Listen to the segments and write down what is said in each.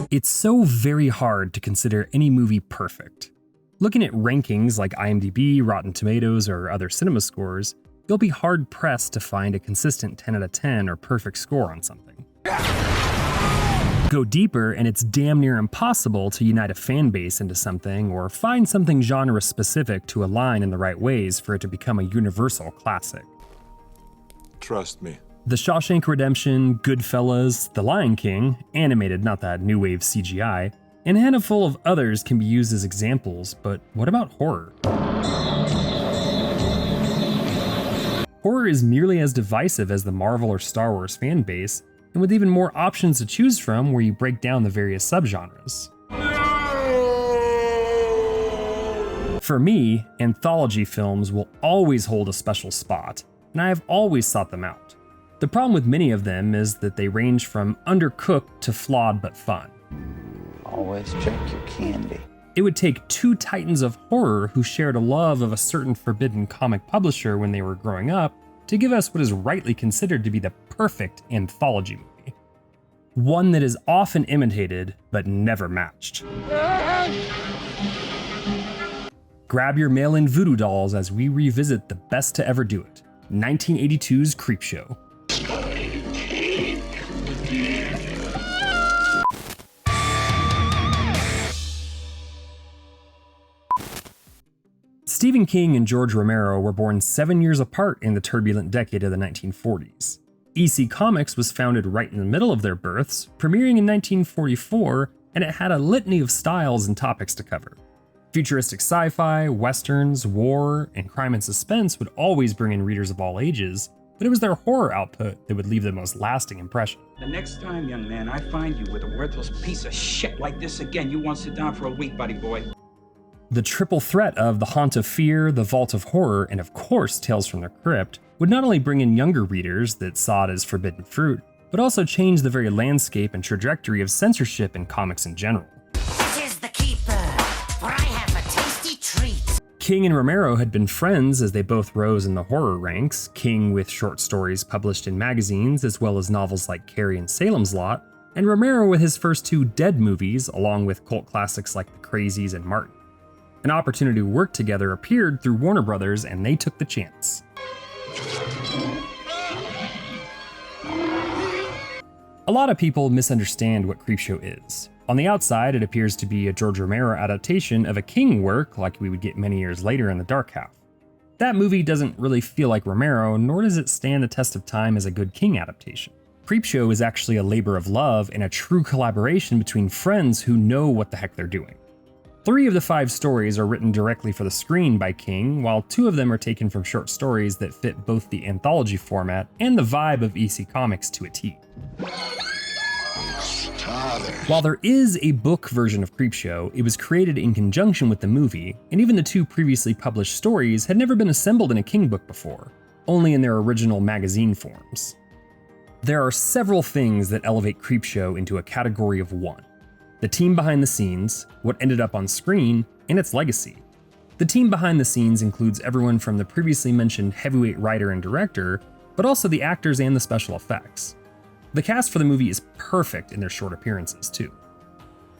It's so very hard to consider any movie perfect. Looking at rankings like IMDb, Rotten Tomatoes, or other cinema scores, you'll be hard-pressed to find a consistent 10 out of 10 or perfect score on something. Go deeper, and it's damn near impossible to unite a fan base into something or find something genre-specific to align in the right ways for it to become a universal classic. Trust me. The Shawshank Redemption, Goodfellas, The Lion King, animated, not that new wave CGI, and a handful of others can be used as examples, but what about horror? Horror is nearly as divisive as the Marvel or Star Wars fan base, and with even more options to choose from where you break down the various subgenres. For me, anthology films will always hold a special spot, and I have always sought them out. The problem with many of them is that they range from undercooked to flawed but fun. Always check your candy. It would take two titans of horror who shared a love of a certain forbidden comic publisher when they were growing up to give us what is rightly considered to be the perfect anthology movie. One that is often imitated but never matched. Grab your mail-in voodoo dolls as we revisit the best to ever do it, 1982's Creepshow. Stephen King and George Romero were born 7 years apart in the turbulent decade of the 1940s. EC Comics was founded right in the middle of their births, premiering in 1944, and it had a litany of styles and topics to cover. Futuristic sci-fi, westerns, war, and crime and suspense would always bring in readers of all ages, but it was their horror output that would leave the most lasting impression. The next time, young man, I find you with a worthless piece of shit like this again, you won't sit down for a week, buddy boy. The triple threat of The Haunt of Fear, The Vault of Horror, and of course Tales from the Crypt would not only bring in younger readers that saw it as forbidden fruit, but also change the very landscape and trajectory of censorship in comics in general. This is the keeper, for I have a tasty treat. King and Romero had been friends as they both rose in the horror ranks, King with short stories published in magazines as well as novels like Carrie and Salem's Lot, and Romero with his first two Dead movies along with cult classics like The Crazies and Martin. An opportunity to work together appeared through Warner Brothers, and they took the chance. A lot of people misunderstand what Creepshow is. On the outside, it appears to be a George Romero adaptation of a King work like we would get many years later in The Dark Half. That movie doesn't really feel like Romero, nor does it stand the test of time as a good King adaptation. Creepshow is actually a labor of love and a true collaboration between friends who know what the heck they're doing. 3 of the 5 stories are written directly for the screen by King, while 2 of them are taken from short stories that fit both the anthology format and the vibe of EC Comics to a T. While there is a book version of Creepshow, it was created in conjunction with the movie, and even the 2 previously published stories had never been assembled in a King book before, only in their original magazine forms. There are several things that elevate Creepshow into a category of one. The team behind the scenes, what ended up on screen, and its legacy. The team behind the scenes includes everyone from the previously mentioned heavyweight writer and director, but also the actors and the special effects. The cast for the movie is perfect in their short appearances, too.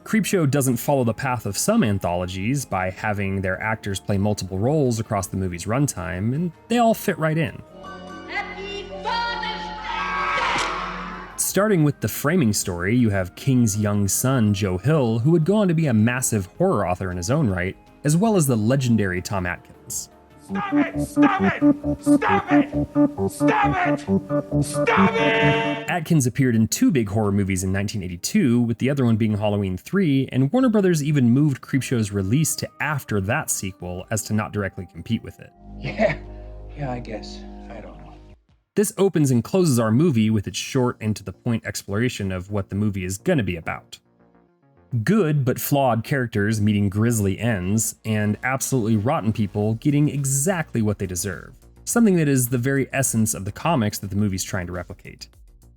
Creepshow doesn't follow the path of some anthologies by having their actors play multiple roles across the movie's runtime, and they all fit right in. Starting with the framing story, you have King's young son, Joe Hill, who would go on to be a massive horror author in his own right, as well as the legendary Tom Atkins. Stop it! Stop it! Stop it! Stop it! Stop it! Atkins appeared in 2 big horror movies in 1982, with the other one being Halloween 3, and Warner Brothers even moved Creepshow's release to after that sequel as to not directly compete with it. Yeah, I guess. I don't know. This opens and closes our movie with its short and to the point exploration of what the movie is gonna be about. Good but flawed characters meeting grisly ends, and absolutely rotten people getting exactly what they deserve. Something that is the very essence of the comics that the movie's trying to replicate.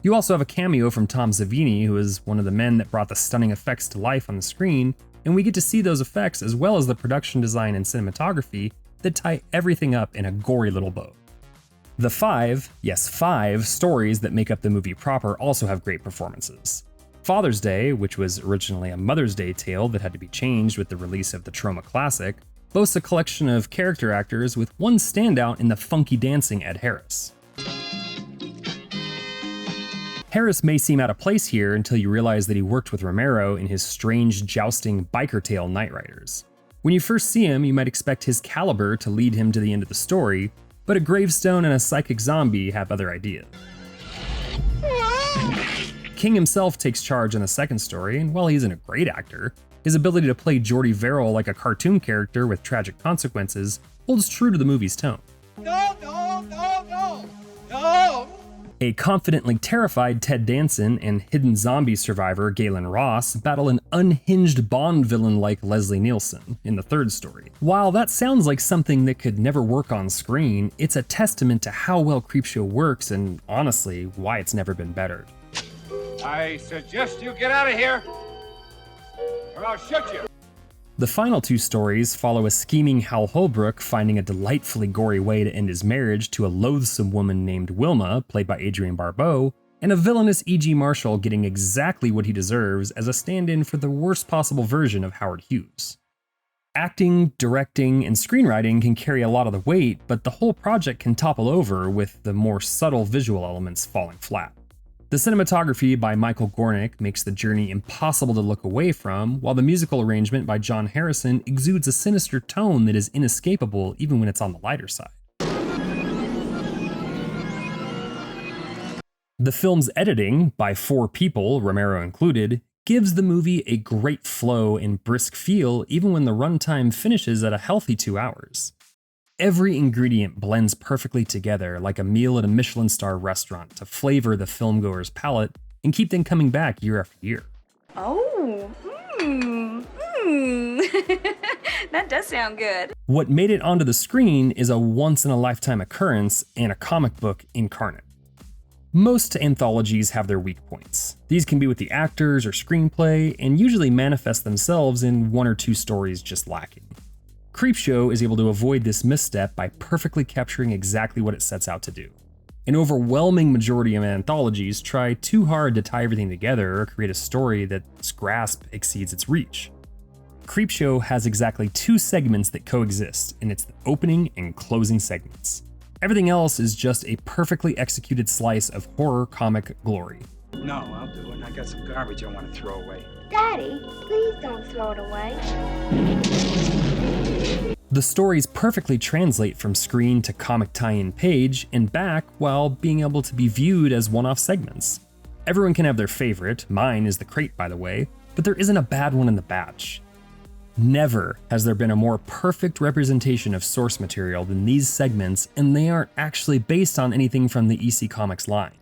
You also have a cameo from Tom Savini, who is one of the men that brought the stunning effects to life on the screen, and we get to see those effects as well as the production design and cinematography that tie everything up in a gory little bow. The 5 stories that make up the movie proper also have great performances. Father's Day, which was originally a Mother's Day tale that had to be changed with the release of the Troma Classic, boasts a collection of character actors with one standout in the funky dancing Ed Harris. Harris may seem out of place here until you realize that he worked with Romero in his strange, jousting biker tale Night Riders. When you first see him, you might expect his caliber to lead him to the end of the story, but a gravestone and a psychic zombie have other ideas. King himself takes charge in the second story, and while he isn't a great actor, his ability to play Jordy Verrill like a cartoon character with tragic consequences holds true to the movie's tone. No, no, no, no, no! A confidently terrified Ted Danson and hidden zombie survivor Galen Ross battle an unhinged Bond villain like Leslie Nielsen in the third story. While that sounds like something that could never work on screen, it's a testament to how well Creepshow works and, honestly, why it's never been bettered. I suggest you get out of here, or I'll shoot you. The final two stories follow a scheming Hal Holbrook finding a delightfully gory way to end his marriage to a loathsome woman named Wilma, played by Adrienne Barbeau, and a villainous E.G. Marshall getting exactly what he deserves as a stand-in for the worst possible version of Howard Hughes. Acting, directing, and screenwriting can carry a lot of the weight, but the whole project can topple over with the more subtle visual elements falling flat. The cinematography by Michael Gornick makes the journey impossible to look away from, while the musical arrangement by John Harrison exudes a sinister tone that is inescapable even when it's on the lighter side. The film's editing, by 4 people, Romero included, gives the movie a great flow and brisk feel even when the runtime finishes at a healthy 2 hours. Every ingredient blends perfectly together like a meal at a Michelin star restaurant to flavor the filmgoer's palate and keep them coming back year after year. Oh, that does sound good. What made it onto the screen is a once-in-a-lifetime occurrence and a comic book incarnate. Most anthologies have their weak points. These can be with the actors or screenplay, and usually manifest themselves in 1 or 2 stories just lacking. Creepshow is able to avoid this misstep by perfectly capturing exactly what it sets out to do. An overwhelming majority of anthologies try too hard to tie everything together or create a story that's grasp exceeds its reach. Creepshow has exactly 2 segments that coexist, and it's the opening and closing segments. Everything else is just a perfectly executed slice of horror comic glory. No, I'll do it. I got some garbage I want to throw away. Daddy, please don't throw it away. The stories perfectly translate from screen to comic tie-in page and back while being able to be viewed as one-off segments. Everyone can have their favorite, mine is the Crate by the way, but there isn't a bad one in the batch. Never has there been a more perfect representation of source material than these segments, and they aren't actually based on anything from the EC Comics line.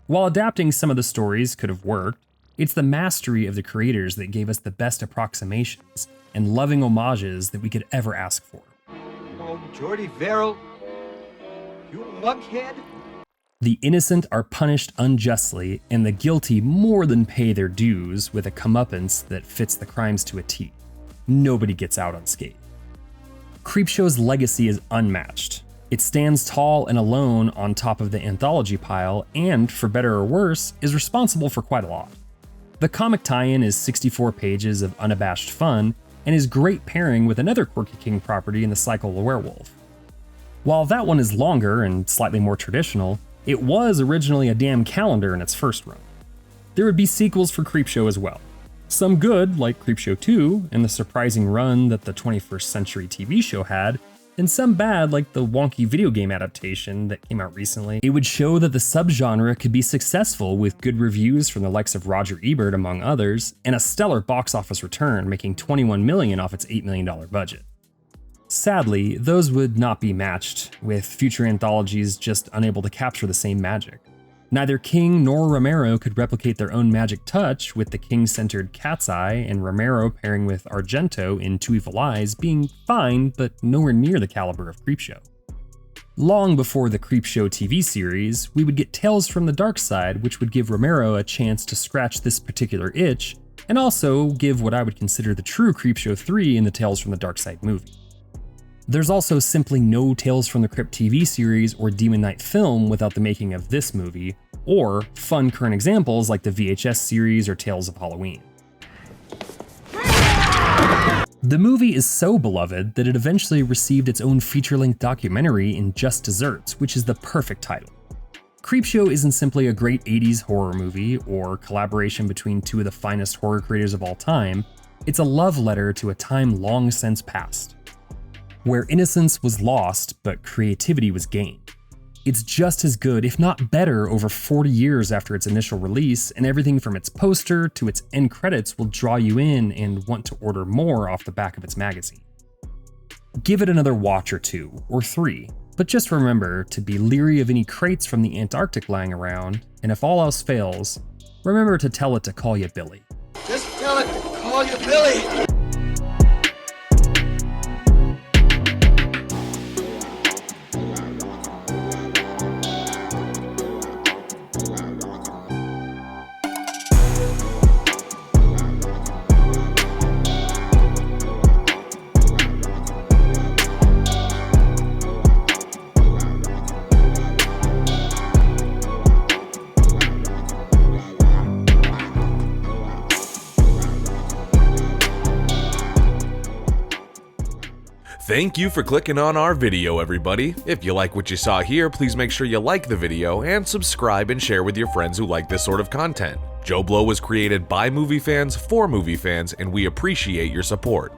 While adapting some of the stories could have worked, it's the mastery of the creators that gave us the best approximations and loving homages that we could ever ask for. Oh, Jordy Verrill, you lunkhead. The innocent are punished unjustly, and the guilty more than pay their dues with a comeuppance that fits the crimes to a T. Nobody gets out unscathed. Creepshow's legacy is unmatched. It stands tall and alone on top of the anthology pile, and, for better or worse, is responsible for quite a lot. The comic tie-in is 64 pages of unabashed fun, and is great pairing with another Quirky King property in the cycle of the werewolf. While that one is longer and slightly more traditional, it was originally a damn calendar in its first run. There would be sequels for Creepshow as well. Some good, like Creepshow 2 and the surprising run that the 21st Century TV show had, and some bad like the wonky video game adaptation that came out recently. It would show that the subgenre could be successful with good reviews from the likes of Roger Ebert among others, and a stellar box office return making $21 million off its $8 million budget. Sadly, those would not be matched, with future anthologies just unable to capture the same magic. Neither King nor Romero could replicate their own magic touch, with the King-centered Cat's Eye and Romero pairing with Argento in Two Evil Eyes being fine, but nowhere near the caliber of Creepshow. Long before the Creepshow TV series, we would get Tales from the Dark Side, which would give Romero a chance to scratch this particular itch, and also give what I would consider the true Creepshow 3 in the Tales from the Dark Side movie. There's also simply no Tales from the Crypt TV series or Demon Knight film without the making of this movie, or fun current examples like the VHS series or Tales of Halloween. The movie is so beloved that it eventually received its own feature-length documentary in Just Desserts, which is the perfect title. Creepshow isn't simply a great 80s horror movie or collaboration between two of the finest horror creators of all time, it's a love letter to a time long since past, where innocence was lost but creativity was gained. It's just as good, if not better, over 40 years after its initial release, and everything from its poster to its end credits will draw you in and want to order more off the back of its magazine. Give it another watch or 2, or 3, but just remember to be leery of any crates from the Antarctic lying around, and if all else fails, remember to tell it to call you Billy. Just tell it to call you Billy. Thank you for clicking on our video, everybody. If you like what you saw here, please make sure you like the video and subscribe and share with your friends who like this sort of content. JoBlo was created by movie fans for movie fans, and we appreciate your support.